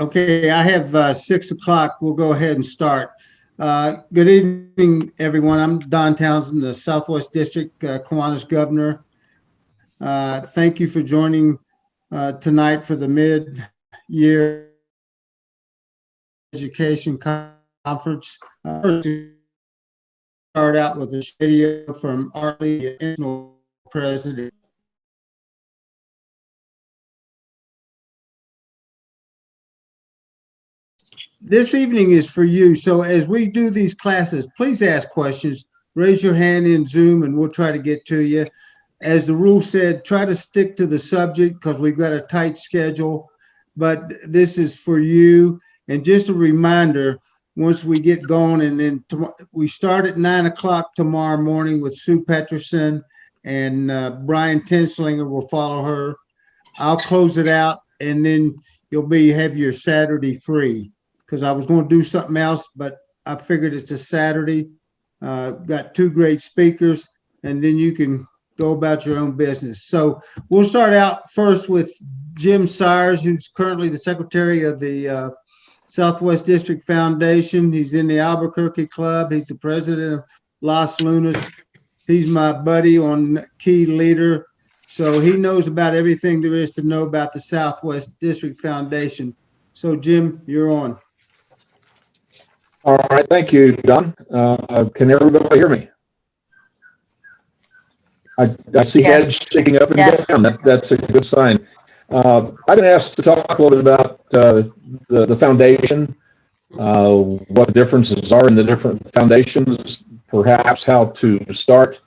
Okay, I have 6 o'clock. We'll go ahead and start. Good evening, everyone. I'm Don Townsend, the Southwest District Kiwanis Governor. Thank you for joining tonight for the mid-year education conference. Start out with a video from Arlie, the International President. This evening is for you. So as we do these classes, please ask questions. Raise your hand in Zoom and we'll try to get to you. As the rule said, try to stick to the subject because we've got a tight schedule, but this is for you. And just a reminder, once we get going, and then we start at 9 o'clock tomorrow morning with Sue Peterson, and Brian Tenslinger will follow her. I'll close it out, and then you'll have your Saturday free, because I was going to do something else, but I figured it's a Saturday. Got two great speakers, and then you can go about your own business. So we'll start out first with Jim Sowers, who's currently the secretary of the Southwest District Foundation. He's in the Albuquerque Club. He's the president of Los Lunas. He's my buddy on Key Leader. So he knows about everything there is to know about the Southwest District Foundation. So Jim, you're on. All right, thank you, Don. Can everybody hear me? I see heads shaking up and down. That's a good sign. I've been asked to talk a little bit about the foundation, what the differences are in the different foundations, perhaps how to start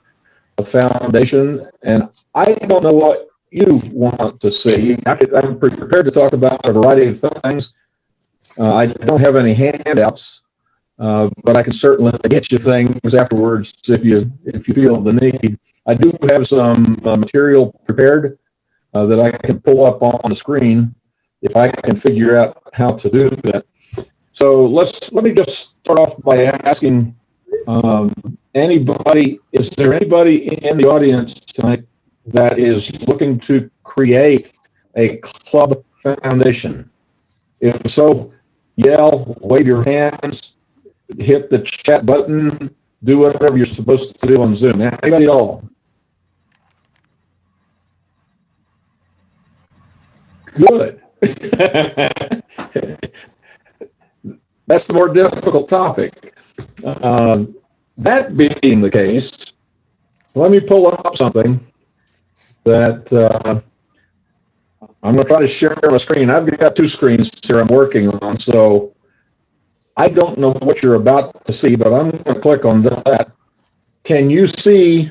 a foundation, and I don't know what you want to see. I'm prepared to talk about a variety of things. I don't have any handouts. But I can certainly get you things afterwards if you feel the need. I do have some material prepared that I can pull up on the screen if I can figure out how to do that. So let me just start off by asking is there anybody in the audience tonight that is looking to create a club foundation? If so, yell, wave your hands, hit the chat button, do whatever you're supposed to do on Zoom. Anybody at all? Good. That's the more difficult topic. That being the case, let me pull up something that I'm going to try to share my screen. I've got two screens here I'm working on, so I don't know what you're about to see, but I'm going to click on that. Can you see?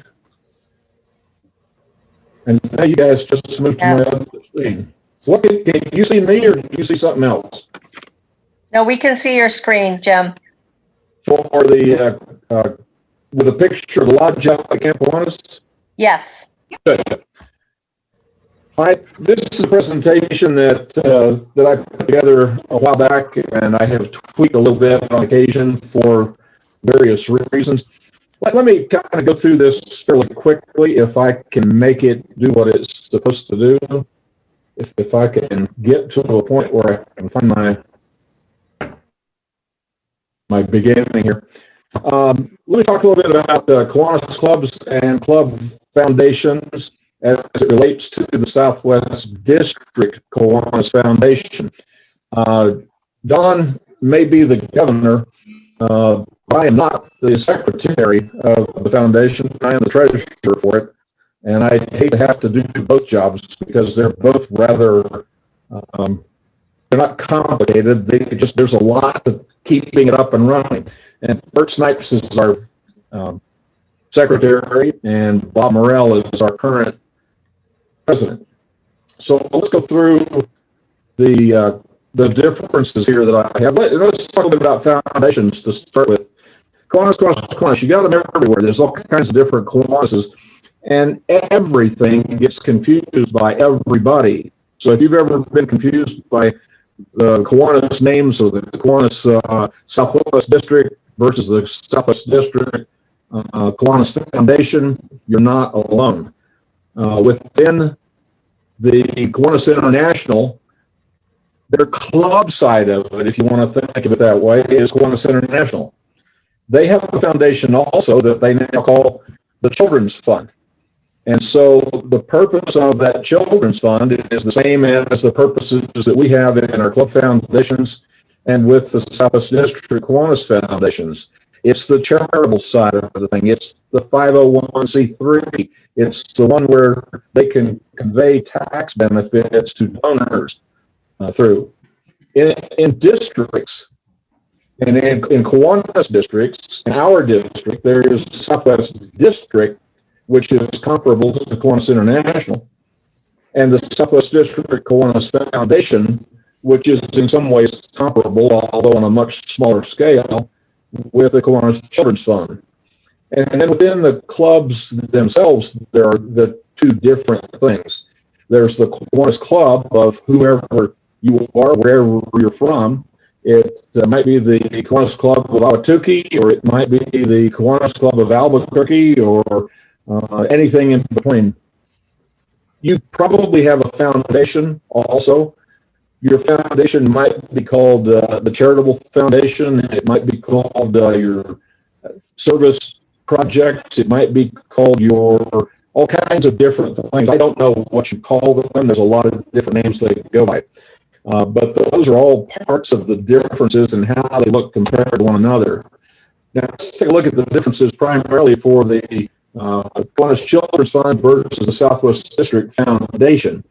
And now you guys just moved to my other screen. Can you see me, or do you see something else? No, we can see your screen, Jim. For the with a picture of the lodge out at Camp Kiwanis? Yes. Good. All right, this is a presentation that I put together a while back, and I have tweaked a little bit on occasion for various reasons. Let me kind of go through this fairly quickly if I can make it do what it's supposed to do. If I can get to a point where I can find my beginning here. Let me talk a little bit about Kiwanis clubs and club foundations as it relates to the Southwest District Kiwanis Foundation. Don may be the governor, but I am not the secretary of the foundation. I am the treasurer for it, and I hate to have to do both jobs because they're both rather, they're not complicated. There's a lot to keeping it up and running. And Bert Snipes is our secretary, and Bob Morrell is our current president. So let's go through the differences here that I have. Let's talk a little bit about foundations to start with. Kiwanis. You got them everywhere. There's all kinds of different Kiwanises, and everything gets confused by everybody. So if you've ever been confused by the Kiwanis names of the Kiwanis Southwest District versus the Southwest District Kiwanis Foundation, you're not alone. Within the Kiwanis International, Their club side of it, if you want to think of it that way, is Kiwanis International. They have a foundation also that they now call the Children's Fund. And so the purpose of that Children's Fund is the same as the purposes that we have in our club foundations and with the Southwest District Kiwanis foundations. It's the charitable side of the thing. It's the 501c3. It's the one where they can convey tax benefits to donors through. In districts, and in Kiwanis districts, in our district, there is Southwest District, which is comparable to the Kiwanis International, and the Southwest District Kiwanis Foundation, which is in some ways comparable, although on a much smaller scale, with the Kiwanis Children's Fund. And then within the clubs themselves, there are the two different things. There's the Kiwanis Club of whoever you are, wherever you're from. It might be the Kiwanis Club of Ahwatukee, or it might be the Kiwanis Club of Albuquerque, or anything in between. You probably have a foundation also. Your foundation might be called the Charitable Foundation. It might be called your service projects. It might be called your all kinds of different things. I don't know what you call them. There's a lot of different names they go by. But those are all parts of the differences in how they look compared to one another. Now, let's take a look at the differences primarily for the Kiwanis Children's Fund versus the Southwest District Foundation.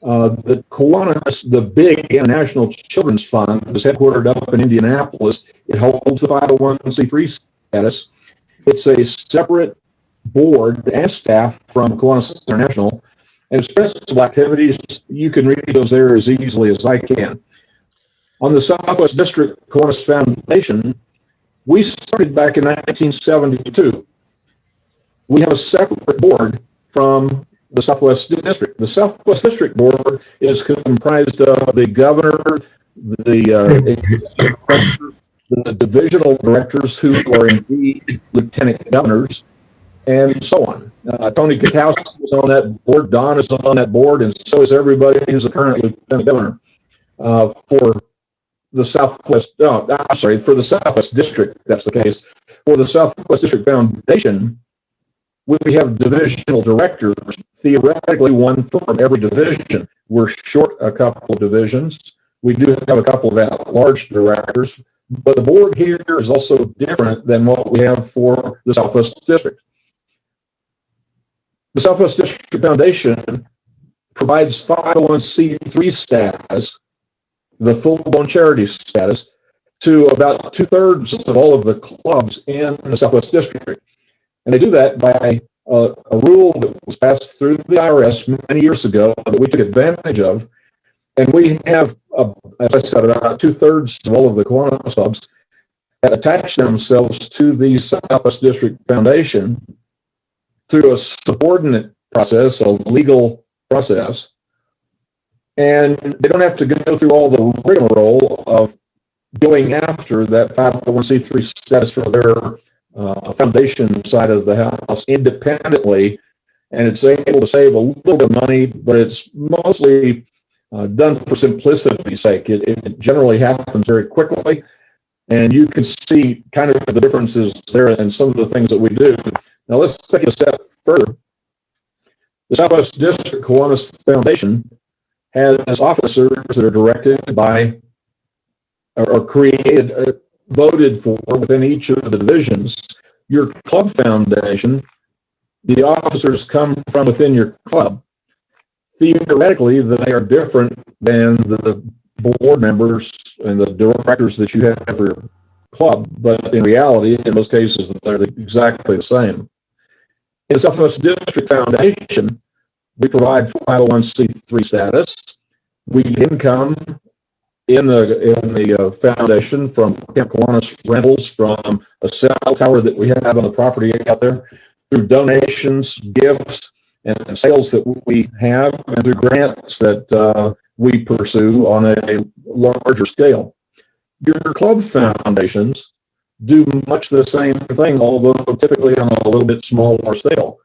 The Kiwanis, the big International Children's Fund, is headquartered up in Indianapolis. It holds the 501c3 status. It's a separate board and staff from Kiwanis International. And its principal activities, you can read those there as easily as I can. On the Southwest District Kiwanis Foundation, we started back in 1972. We have a separate board from the Southwest District. The Southwest District Board is comprised of the governor, the divisional directors who are indeed lieutenant governors, and so on. Tony Katowski is on that board, Don is on that board, and so is everybody who's a current lieutenant governor for the Southwest, for the Southwest District, that's the case. For the Southwest District Foundation, we have divisional directors, theoretically one from every division. We're short a couple of divisions. We do have a couple of at-large directors, but the board here is also different than what we have for the Southwest District. The Southwest District Foundation provides 501c3 status, the full-blown charity status, to about 2/3 of all of the clubs in the Southwest District. And they do that by a rule that was passed through the IRS many years ago that we took advantage of. And we have, as I said, about 2/3 of all of the Kiwanis clubs that attach themselves to the Southwest District Foundation through a subordinate process, a legal process. And they don't have to go through all the rigmarole of going after that 501c3 status for their foundation side of the house independently. And it's able to save a little bit of money, but it's mostly done for simplicity's sake. It generally happens very quickly, and you can see kind of the differences there in some of the things that we do. Now let's take it a step further. The Southwest District Kiwanis Foundation has officers that are directed by or created, voted for within each of the divisions. Your club foundation, the officers come from within your club. Theoretically, they are different than the board members and the directors that you have for your club, but in reality, in most cases, they're exactly the same. In the Southwest District Foundation, we provide 501c3 status. We get income in the foundation from Camp Kiwanis rentals, from a cell tower that we have on the property out there, through donations, gifts, and sales that we have, and through grants that we pursue on a larger scale. Your club foundations do much the same thing, although typically on a little bit smaller scale.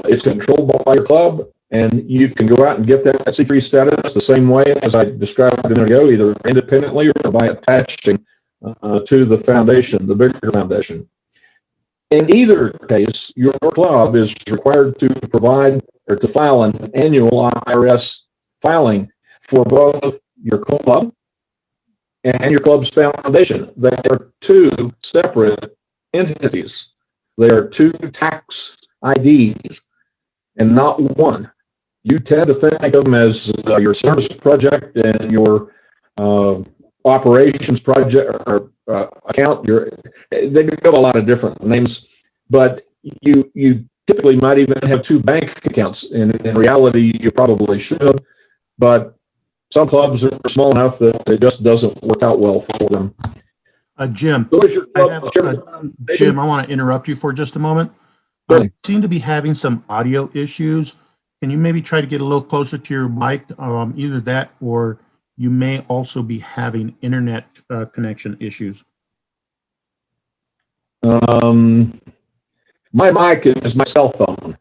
It's controlled by your club, and you can go out and get that C3 status the same way as I described a minute ago, either independently or by attaching to the foundation, the bigger foundation. In either case, your club is required to provide or to file an annual IRS filing for both your club and your club's foundation. They are two separate entities. They are two tax IDs and not one. You tend to think of them as your service project and your operations project or account. They go a lot of different names, but you typically might even have two bank accounts. And in reality, you probably should, but some clubs are small enough that it just doesn't work out well for them. Jim, So is your club, Jim, I want to interrupt you for just a moment. Certainly. Seem to be having some audio issues. Can you maybe try to get a little closer to your mic? Either that, or you may also be having internet connection issues. My mic is my cell phone.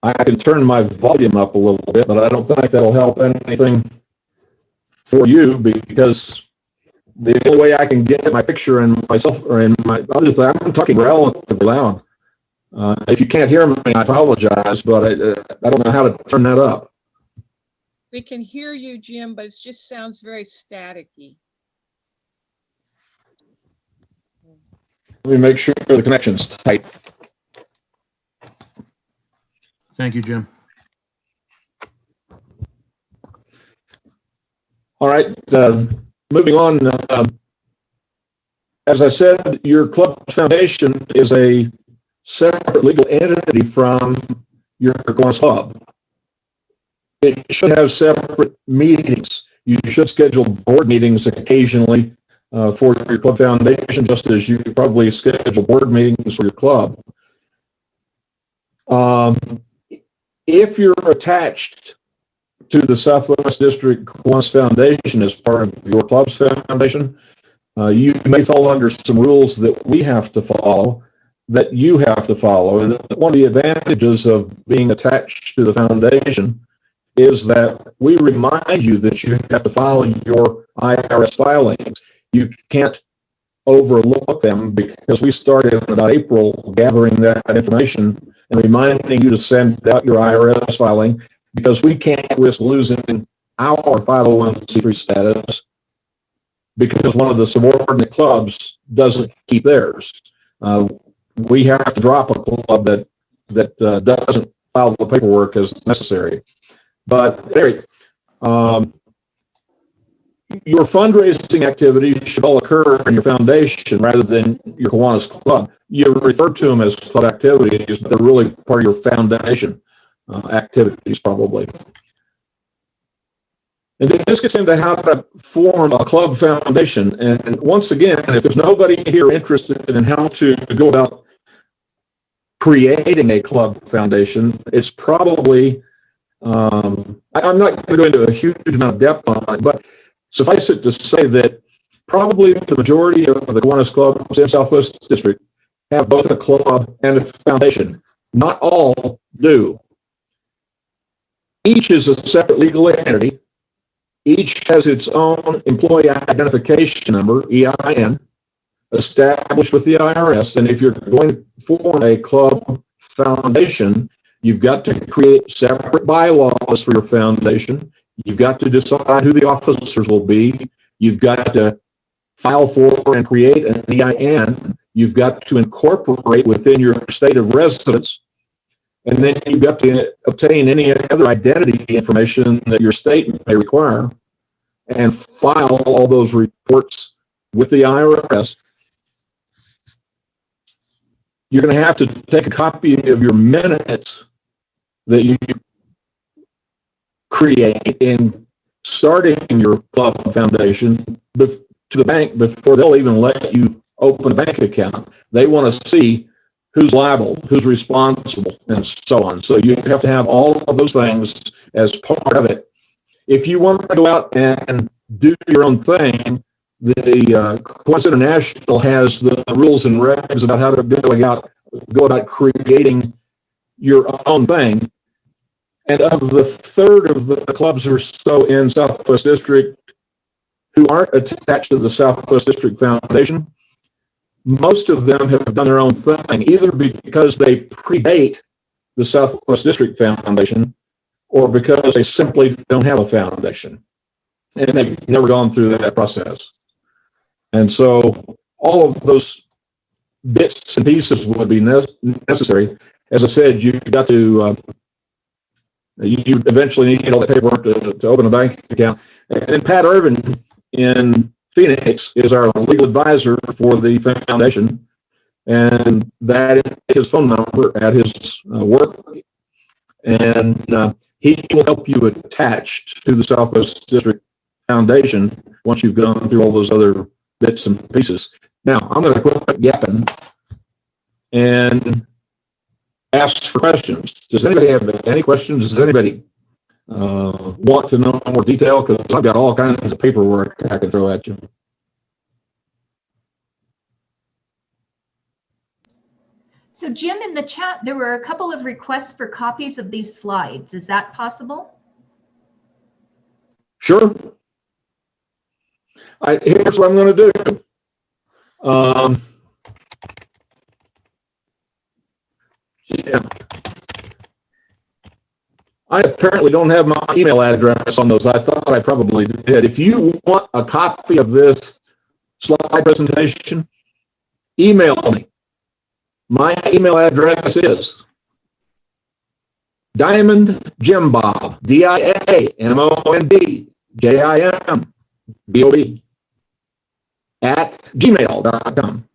I can turn my volume up a little bit, but I don't think that'll help anything for you, because the only way I can get my picture and myself, or in my other thing, I'm talking relatively loud. If you can't hear me, I apologize, but I don't know how to turn that up. We can hear you, Jim, but it just sounds very staticky. Let me make sure the connection's tight. Thank you, Jim. All right, moving on. As I said, your club foundation is a separate legal entity from your Kiwanis club. It should have separate meetings. You should schedule board meetings occasionally for your club foundation, just as you probably schedule board meetings for your club. If you're attached to the Southwest District Kiwanis Foundation as part of your club's foundation, you may fall under some rules that we have to follow, that you have to follow. And one of the advantages of being attached to the foundation is that we remind you that you have to file your IRS filings. You can't overlook them, because we started in about April gathering that information and reminding you to send out your IRS filing, because we can't risk losing our 501c3 status because one of the subordinate clubs doesn't keep theirs. We have to drop a club that doesn't file the paperwork as necessary. But Barry, your fundraising activities should all occur in your foundation rather than your Kiwanis club. You refer to them as club activities, but they're really part of your foundation activities, probably. And then this gets into how to form a club foundation. And once again, if there's nobody here interested in how to go about creating a club foundation, it's probably, I'm not going to go into a huge amount of depth on it, but suffice it to say that probably the majority of the Kiwanis clubs in Southwest District have both a club and a foundation. Not all do. Each is a separate legal entity. Each has its own employee identification number, EIN, established with the IRS. And if you're going to form a club foundation, you've got to create separate bylaws for your foundation. You've got to decide who the officers will be. You've got to file for and create an EIN. You've got to incorporate within your state of residence. And then you've got to obtain any other identity information that your state may require and file all those reports with the IRS. You're going to have to take a copy of your minutes that you create in starting your club foundation to the bank before they'll even let you open a bank account. They want to see who's liable, who's responsible, and so on. So you have to have all of those things as part of it. If you want to go out and do your own thing, the Kiwanis International has the rules and regs about how to go about creating your own thing. And of the third of the clubs or so in Southwest District who aren't attached to the Southwest District Foundation, most of them have done their own thing, either because they predate the Southwest District Foundation or because they simply don't have a foundation and they've never gone through that process. And so all of those bits and pieces would be necessary. As I said, you got to, you eventually need all that paperwork to open a bank account. And then Pat Irvin in Phoenix is our legal advisor for the foundation, and that is his phone number at his work, and he will help you attach to the Southwest District Foundation once you've gone through all those other bits and pieces. Now, I'm going to quit yapping and ask for questions. Does anybody have any questions? Does anybody want to know more detail? Because I've got all kinds of paperwork I can throw at you. So Jim, in the chat, there were a couple of requests for copies of these slides. Is that possible? Sure. Here's what I'm going to do. Yeah. I apparently don't have my email address on those. I thought I probably did. If you want a copy of this slide presentation, email me. My email address is diamondjimbob, DIAMONDJIMBOB @gmail.com.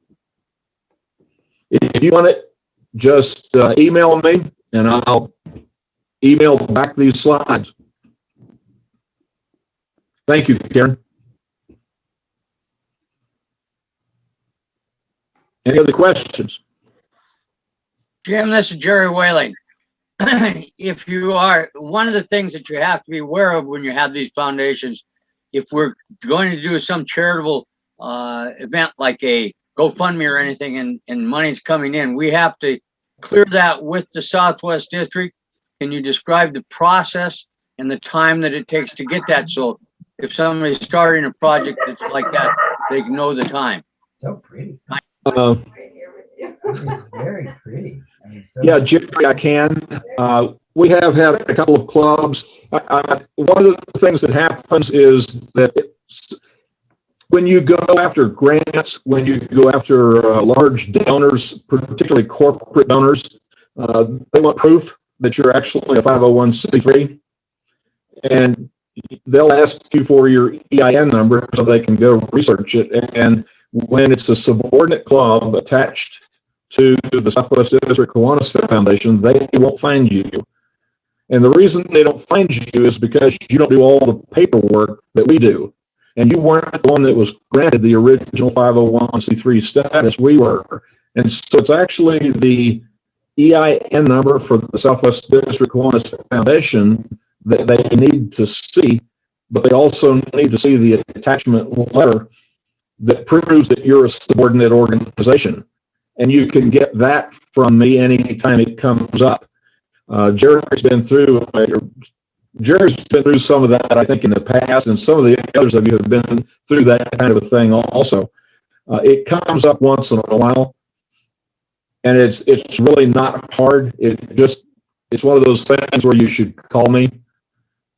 If you want it, just email me and I'll email back these slides. Thank you, Karen. Any other questions? Jim, this is Jerry Whaling. If you are, one of the things that you have to be aware of when you have these foundations, if we're going to do some charitable event like a GoFundMe or anything and money's coming in, we have to clear that with the Southwest District. Can you describe the process and the time that it takes to get that? So if somebody's starting a project that's like that, they know the time. So pretty. Very pretty. I mean, so Yeah, Jerry, I can. We have had a couple of clubs. One of the things that happens is that when you go after grants, when you go after large donors, particularly corporate donors, they want proof that you're actually a 501c3, and they'll ask you for your EIN number so they can go research it. And when it's a subordinate club attached to the Southwest District Kiwanis Foundation, they won't find you. And the reason they don't find you is because you don't do all the paperwork that we do. And you weren't the one that was granted the original 501c3 status. We were. And so it's actually the EIN number for the Southwest District Kiwanis Foundation that they need to see, but they also need to see the attachment letter that proves that you're a subordinate organization. And you can get that from me anytime it comes up. Jerry's been through some of that, I think, in the past, and some of the others of you have been through that kind of a thing also. It comes up once in a while, and it's really not hard. It's one of those things where you should call me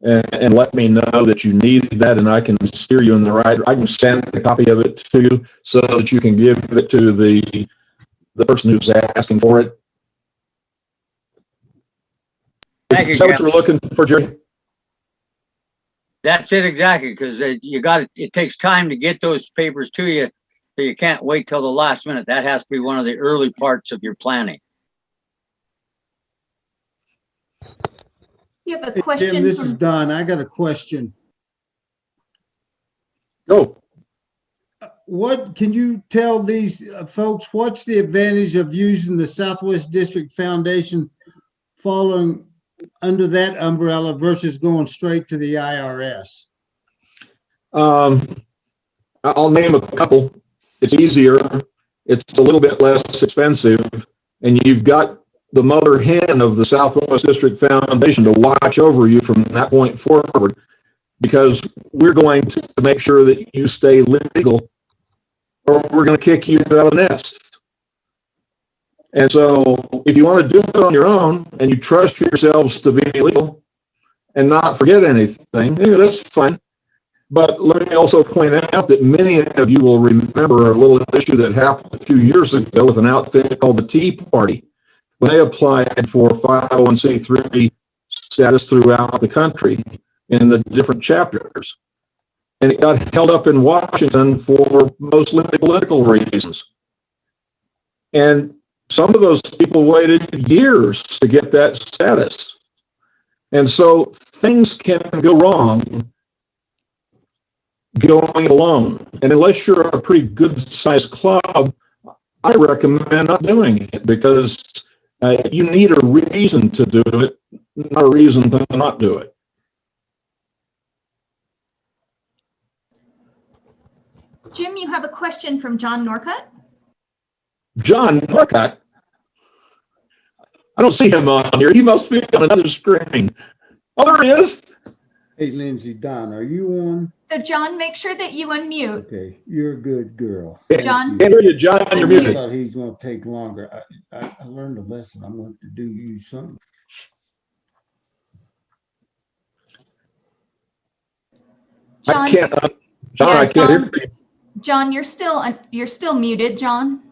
and let me know that you need that, and I can steer you in the right. I can send a copy of it to you so that you can give it to the person who's asking for it. Thank you, Is that what Jim. you're looking for, Jerry? That's it exactly, because it takes time to get those papers to you, so you can't wait till the last minute. That has to be one of the early parts of your planning. You have a Hey, question Jim, this is from, Don. I got a question. Go. What can you tell these folks, what's the advantage of using the Southwest District Foundation following under that umbrella versus going straight to the IRS? I'll name a couple. It's easier. It's a little bit less expensive, and you've got the mother hen of the Southwest District Foundation to watch over you from that point forward, because we're going to make sure that you stay legal, or we're going to kick you out of the nest. And so if you want to do it on your own and you trust yourselves to be legal and not forget anything, that's fine. But let me also point out that many of you will remember a little issue that happened a few years ago with an outfit called the Tea Party, when they applied for 501c3 status throughout the country in the different chapters. And it got held up in Washington for mostly political reasons. And some of those people waited years to get that status. And so things can go wrong going alone. And unless you're a pretty good sized club, I recommend not doing it, because you need a reason to do it, not a reason to not do it. Jim, you have a question from John Norcutt. John Norcutt? I don't see him on here. He must be on another screen. Oh, there he is. Hey, Lindsay, Don, are you on? So John, make sure that you unmute. Okay, you're a good girl. John? Can't hear you, John. You're I muted. thought he's going to take longer. I learned a lesson. I'm going to do you something. John, I can't. John, yeah, I can't hear you. John, you're still muted, John.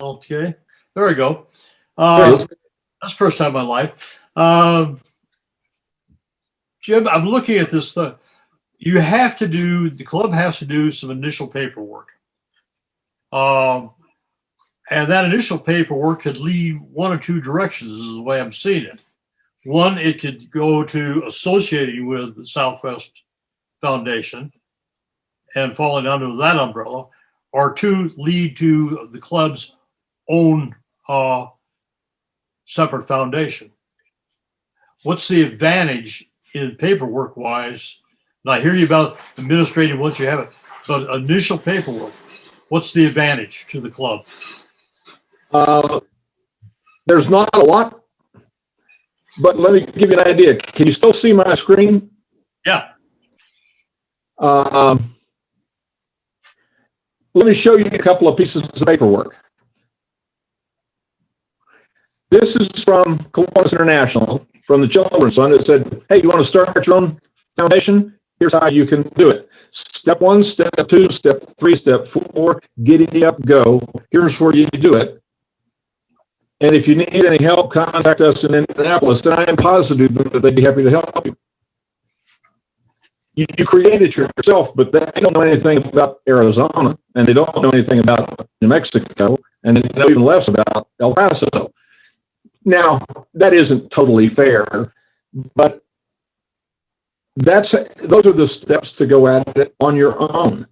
Okay, there we go. There he is. That's the first time in my life. Jim, I'm looking at this stuff. The club has to do some initial paperwork. And that initial paperwork could lead one or two directions, is the way I'm seeing it. One, it could go to associating with the Southwest Foundation and falling under that umbrella, or two, lead to the club's own separate foundation. What's the advantage in paperwork wise? And I hear you about administrative once you have it, but initial paperwork, what's the advantage to the club? There's not a lot, but let me give you an idea. Can you still see my screen? Yeah. Let me show you a couple of pieces of paperwork. This is from Kiwanis International, from the Children's Fund. It said, hey, you want to start your own foundation? Here's how you can do it. Step 1, step 2, step 3, step 4, giddy up, go. Here's where you do it. And if you need any help, contact us in Indianapolis, and I am positive that they'd be happy to help you. You create it yourself, but they don't know anything about Arizona, and they don't know anything about New Mexico, and they know even less about El Paso. Now, that isn't totally fair, but those are the steps to go at it on your own.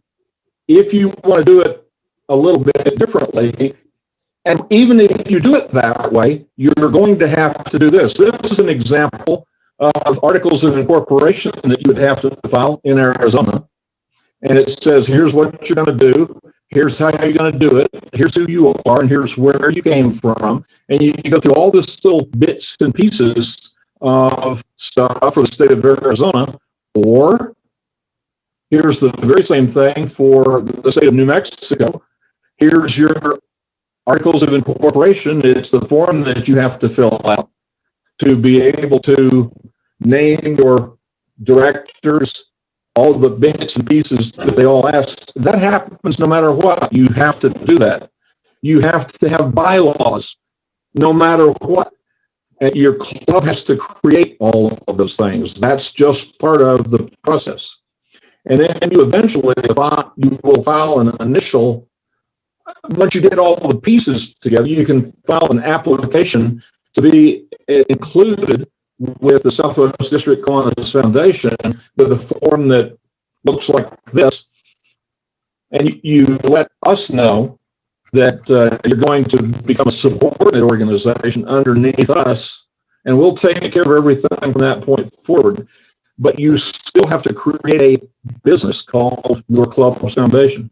If you want to do it a little bit differently, and even if you do it that way, you're going to have to do this. This is an example of articles of incorporation that you would have to file in Arizona. And it says, here's what you're going to do. Here's how you're going to do it. Here's who you are, and here's where you came from. And you go through all this little bits and pieces of stuff for the state of Arizona. Or here's the very same thing for the state of New Mexico. Here's your articles of incorporation. It's the form that you have to fill out to be able to name your directors, all the bits and pieces that they all ask. That happens no matter what. You have to do that. You have to have bylaws no matter what. And your club has to create all of those things. That's just part of the process. And then you eventually you will file an initial. Once you get all the pieces together, you can file an application to be included with the Southwest District Kiwanis Foundation with a form that looks like this. And you let us know that you're going to become a subordinate organization underneath us, and we'll take care of everything from that point forward. But you still have to create a business called your club's foundation.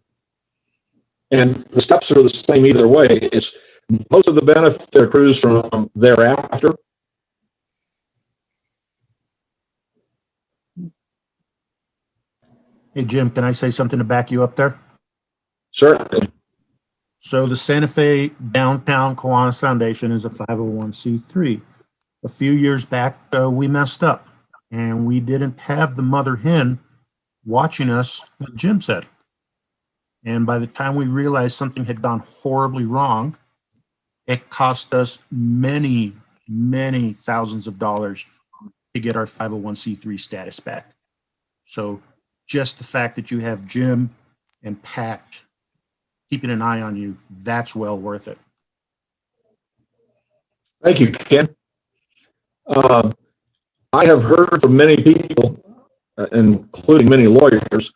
And the steps are the same either way. It's most of the benefit accrues from thereafter. Hey, Jim, can I say something to back you up there? Certainly. So the Santa Fe Downtown Kiwanis Foundation is a 501c3. A few years back, we messed up and we didn't have the mother hen watching us, like Jim said. And by the time we realized something had gone horribly wrong, it cost us many, many thousands of dollars to get our 501c3 status back. So just the fact that you have Jim and Pat keeping an eye on you, that's well worth it. Thank you, Ken. I have heard from many people, including many lawyers,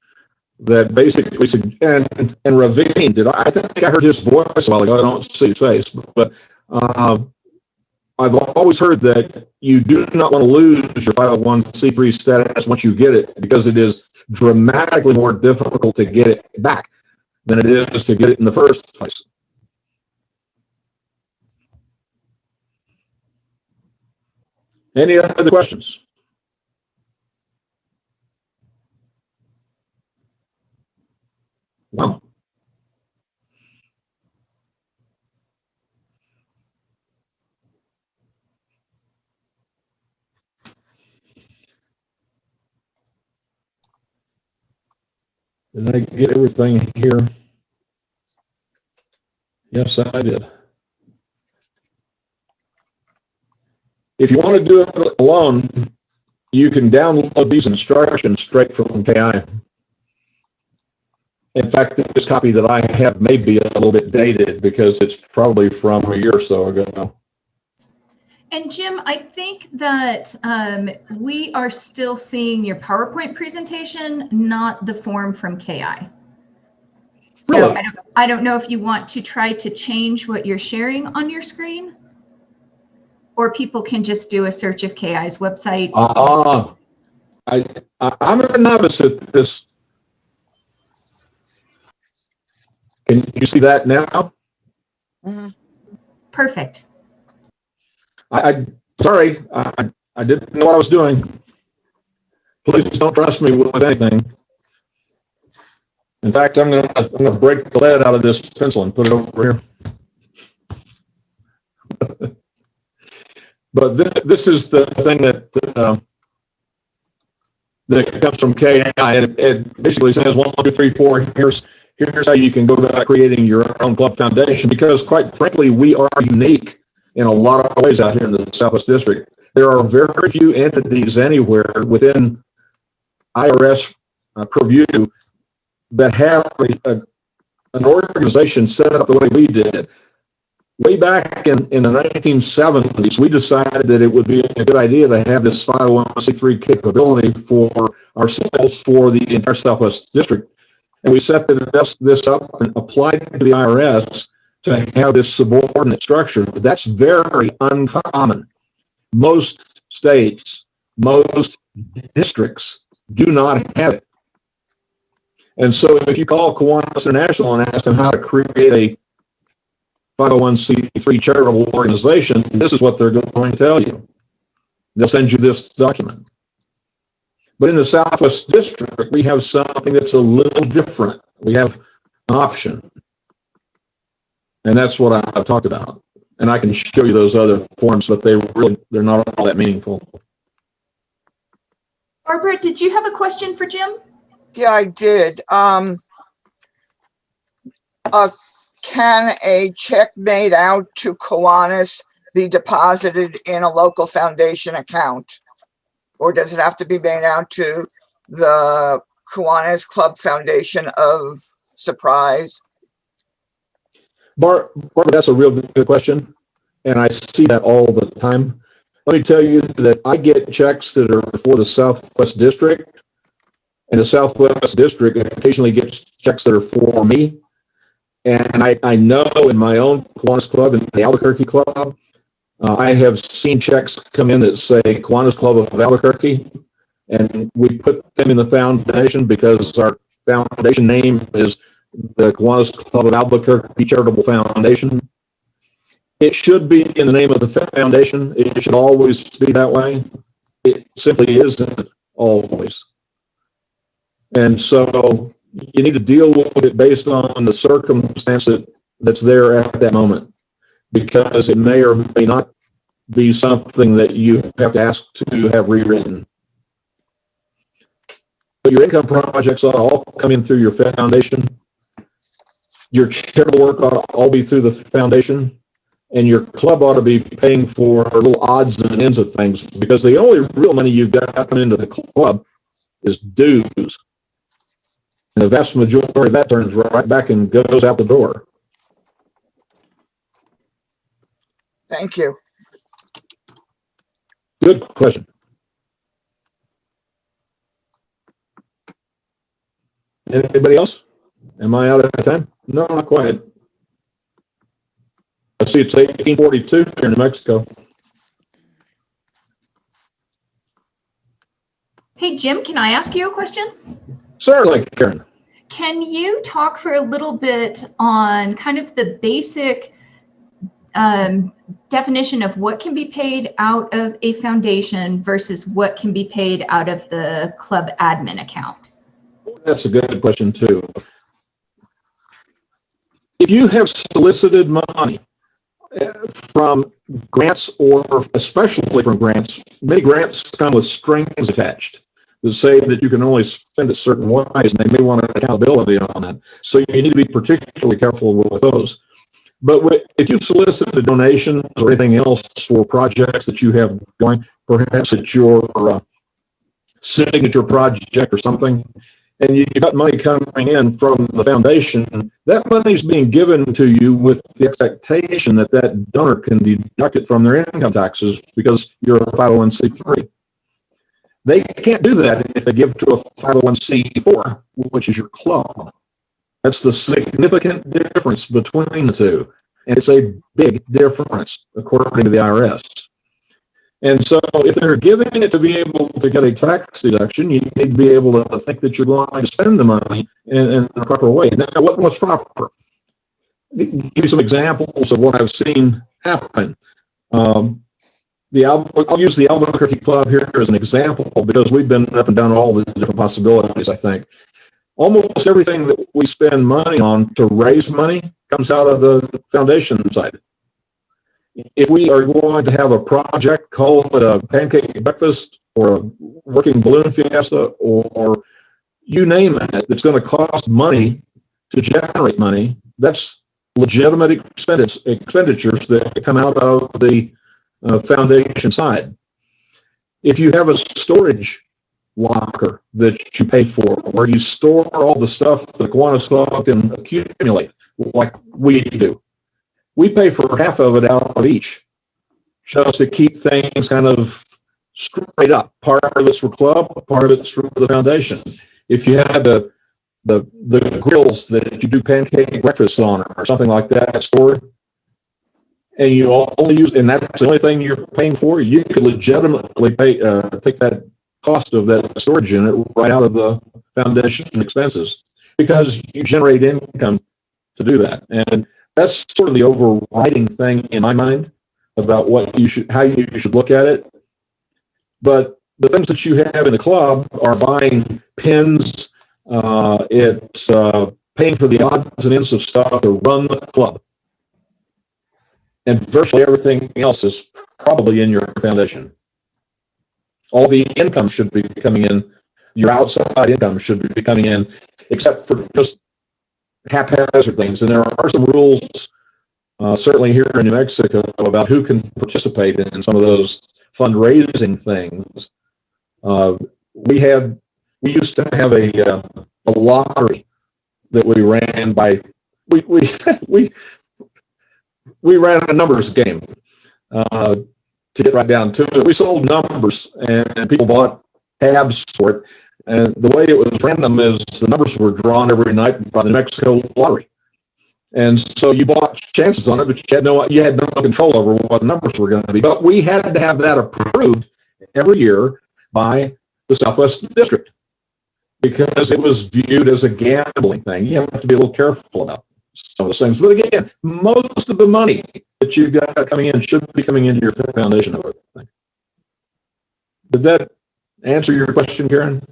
that basically said, and Ravine, I think I heard his voice a while ago. I don't see his face, but I've always heard that you do not want to lose your 501c3 status once you get it, because it is dramatically more difficult to get it back than it is to get it in the first place. Any other questions? Wow. Did I get everything here? Yes, I did. If you want to do it alone, you can download these instructions straight from KI. In fact, this copy that I have may be a little bit dated because it's probably from a year or so ago. And Jim, I think that we are still seeing your PowerPoint presentation, not the form from KI. So Really? I don't know if you want to try to change what you're sharing on your screen, or people can just do a search of KI's website. I'm a novice at this. Can you see that now? Perfect. Sorry, I didn't know what I was doing. Please don't trust me with anything. In fact, I'm gonna break the lead out of this pencil and put it over here. But this is the thing that comes from KI. It basically says 1, 2, 3, 4. Here's how you can go about creating your own club foundation, because quite frankly, we are unique in a lot of ways out here in the Southwest District. There are very few entities anywhere within IRS purview that have an organization set up the way we did. Way back in the 1970s, we decided that it would be a good idea to have this 501c3 capability for ourselves for the entire Southwest District. And we set this up and applied to the IRS to have this subordinate structure. That's very uncommon. Most states, most districts do not have it. And so if you call Kiwanis International and ask them how to create a 501c3 charitable organization, this is what they're going to tell you. They'll send you this document. But in the Southwest District, we have something that's a little different. We have an option. And that's what I've talked about. And I can show you those other forms, but they're not all that meaningful. Barbara, did you have a question for Jim? Yeah, I did. Can a check made out to Kiwanis be deposited in a local foundation account? Or does it have to be made out to the Kiwanis Club Foundation of Surprise? Barbara, that's a real good question. And I see that all the time. Let me tell you that I get checks that are for the Southwest District. And the Southwest District occasionally gets checks that are for me. And I know in my own Kiwanis Club, in the Albuquerque Club, I have seen checks come in that say Kiwanis Club of Albuquerque, and we put them in the foundation because our foundation name is the Kiwanis Club of Albuquerque Charitable Foundation. It should be in the name of the foundation. It should always be that way. It simply isn't always. And so you need to deal with it based on the circumstance that's there at that moment, because it may or may not be something that you have to ask to have rewritten. But your income projects ought to all come in through your foundation. Your charitable work ought to all be through the foundation. And your club ought to be paying for little odds and ends of things, because the only real money you've got coming into the club is dues. And the vast majority of that turns right back and goes out the door. Thank you. Good question. Anybody else? Am I out of time? No, not quite. I see it's 1842 here in New Mexico. Hey, Jim, can I ask you a question? Certainly, Karen. Can you talk for a little bit on kind of the basic definition of what can be paid out of a foundation versus what can be paid out of the club admin account? That's a good question, too. If you have solicited money from grants, or especially from grants, many grants come with strings attached that say that you can only spend it certain ways, and they may want an accountability on that. So you need to be particularly careful with those. But if you've solicited donations or anything else for projects that you have going, perhaps it's your signature project or something, and you've got money coming in from the foundation, that money is being given to you with the expectation that that donor can deduct it from their income taxes because you're a 501c3. They can't do that if they give to a 501c4, which is your club. That's the significant difference between the two. And it's a big difference, according to the IRS. And so if they're giving it to be able to get a tax deduction, you need to be able to think that you're going to spend the money in a proper way. Now, what's proper? I'll give you some examples of what I've seen happen. I'll use the Albuquerque Club here as an example, because we've been up and down all the different possibilities, I think. Almost everything that we spend money on to raise money comes out of the foundation side. If we are going to have a project, call it a pancake breakfast or a working balloon fiesta, or you name it, that's going to cost money to generate money, that's legitimate expenditures that come out of the foundation side. If you have a storage locker that you pay for, where you store all the stuff that the Kiwanis Club can accumulate, like we do, we pay for half of it out of each, just to keep things kind of straight up. Part of it's for club, part of it's for the foundation. If you had the grills that you do pancake breakfasts on or something like that stored, and you only use, and that's the only thing you're paying for, you could legitimately pay take that cost of that storage unit right out of the foundation expenses, because you generate income to do that. And that's sort of the overriding thing in my mind about how you should look at it. But the things that you have in the club are buying pins, it's paying for the odds and ends of stuff to run the club. And virtually everything else is probably in your foundation. All the income should be coming in, your outside income should be coming in, except for just haphazard things. And there are some rules, certainly here in New Mexico, about who can participate in some of those fundraising things. We used to have a lottery that we ran by. We ran a numbers game to get right down to it. We sold numbers, and people bought tabs for it. And the way it was random is the numbers were drawn every night by the New Mexico lottery. And so you bought chances on it, but you had no control over what the numbers were going to be. But we had to have that approved every year by the Southwest District. because it was viewed as a gambling thing. You have to be a little careful about some of those things. But again, most of the money that you got coming in should be coming into your foundation, I would think. Did that answer your question, Karen?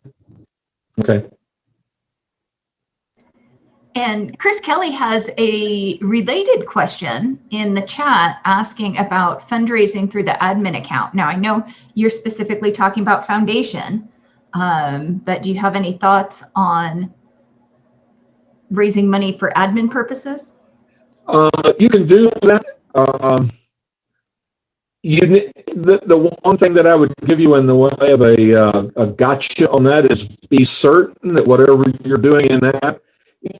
Okay. And Chris Kelly has a related question in the chat asking about fundraising through the admin account. Now, I know you're specifically talking about foundation, but do you have any thoughts on raising money for admin purposes? You can do that. The one thing that I would give you in the way of a gotcha on that is be certain that whatever you're doing in that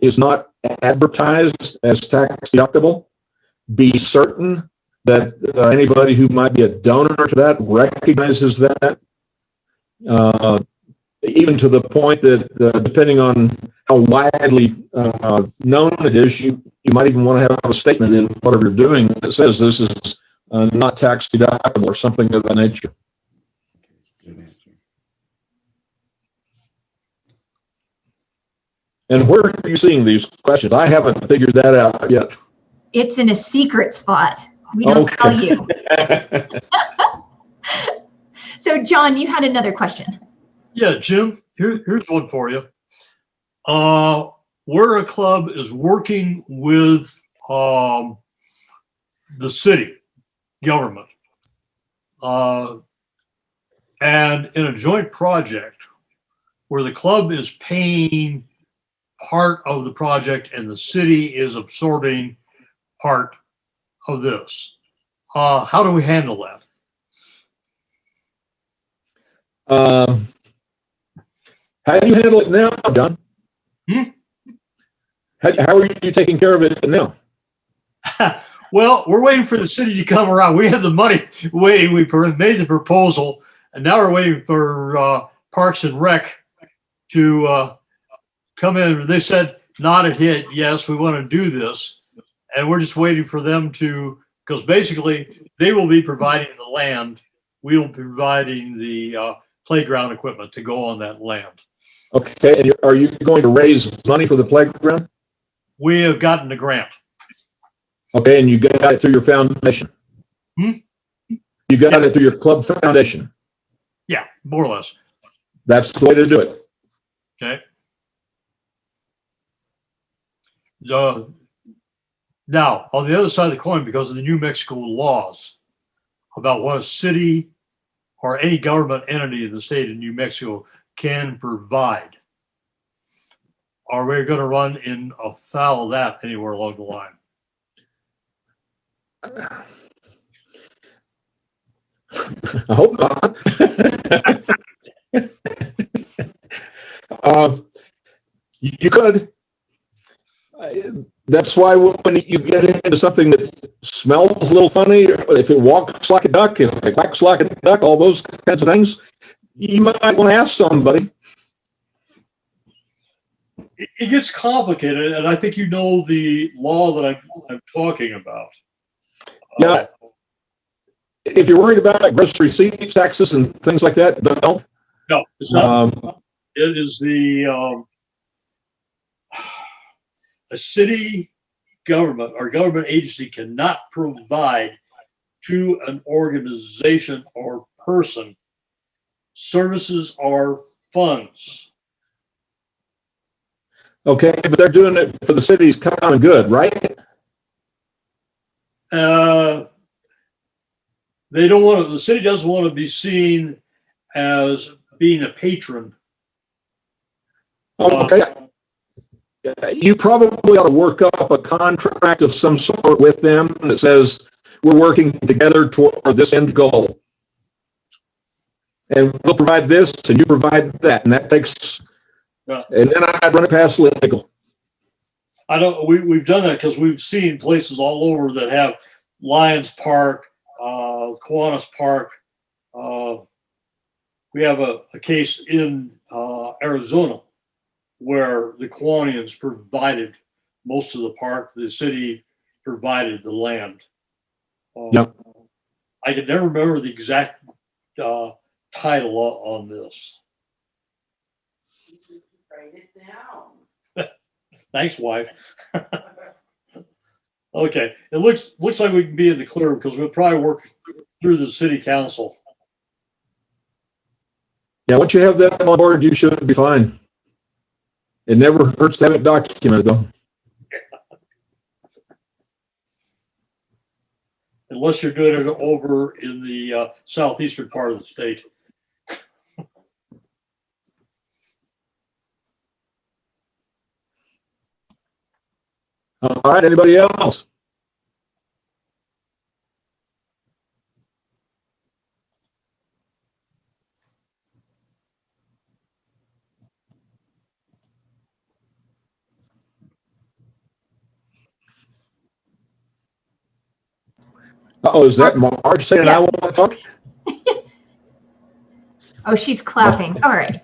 is not advertised as tax deductible. Be certain that anybody who might be a donor to that recognizes that. Even to the point that depending on how widely known it is, you might even want to have a statement in whatever you're doing that says this is not tax deductible or something of that nature. And where are you seeing these questions? I haven't figured that out yet. It's in a secret spot. We don't tell you. So, John, you had another question. Yeah, Jim, here's one for you. Where a club is working with the city government and in a joint project where the club is paying part of the project and the city is absorbing part of this. How do we handle that? How do you handle it now, John? How are you taking care of it now? Well, we're waiting for the city to come around. We have the money waiting. We made the proposal, and now we're waiting for Parks and Rec to come in. They said, nod a hit, yes, we want to do this. And we're just waiting for them to, because basically they will be providing the land. We will be providing the playground equipment to go on that land. Okay, and are you going to raise money for the playground? We have gotten the grant. Okay, and you got it through your foundation? You got it through your club foundation? Yeah, more or less. That's the way to do it. Okay. Now, on the other side of the coin, because of the New Mexico laws about what a city or any government entity in the state of New Mexico can provide, are we going to run in afoul of that anywhere along the line? I hope not. You could. That's why when you get into something that smells a little funny, if it walks like a duck, if it quacks like a duck, all those kinds of things, you might want to ask somebody. It gets complicated, and I think you know the law that I'm talking about. Yeah. If you're worried about grocery receipts, taxes, and things like that, don't. No, it's not. It is the a city government or government agency cannot provide to an organization or person services or funds. Okay, but they're doing it for the city's common good, right? They don't want to, the city doesn't want to be seen as being a patron. Okay. You probably ought to work up a contract of some sort with them that says we're working together toward this end goal. And we'll provide this and you provide that. And that takes, and then I'd run it past legal. I don't, we've done that because we've seen places all over that have Lions Park, Kiwanis Park. We have a case in Arizona where the Kiwanians provided most of the park, the city provided the land. Yep. I can never remember the exact title on this. Thanks, wife. Okay, it looks like we can be in the clear because we'll probably work through the city council. Yeah, once you have that on board, you should be fine. It never hurts to have it documented, though. Unless you're doing it over in the southeastern part of the state. All right, anybody else? Uh-oh, is that Marge saying Yeah. I want to talk? Oh, she's clapping. All right.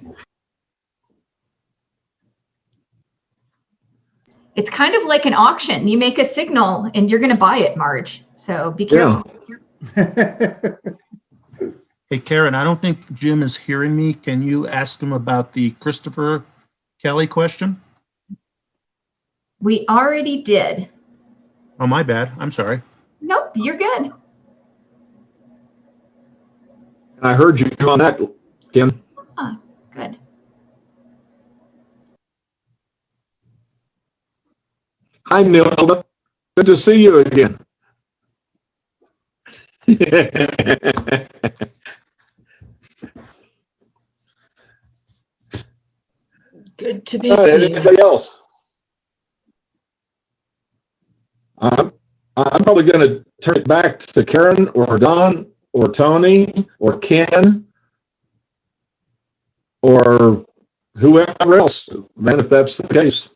It's kind of like an auction. You make a signal and you're going to buy it, Marge. So be careful. Hey, Karen, I don't think Jim is hearing me. Can you ask him about the Christopher Kelly question? We already did. Oh, my bad. I'm sorry. Nope, you're good. I heard you on that, Kim. Ah, good. Hi, Milda. Good to see you again. Good to be seen. Anybody else? I'm probably going to turn it back to Karen or Don or Tony or Ken or whoever else, man, if that's the case.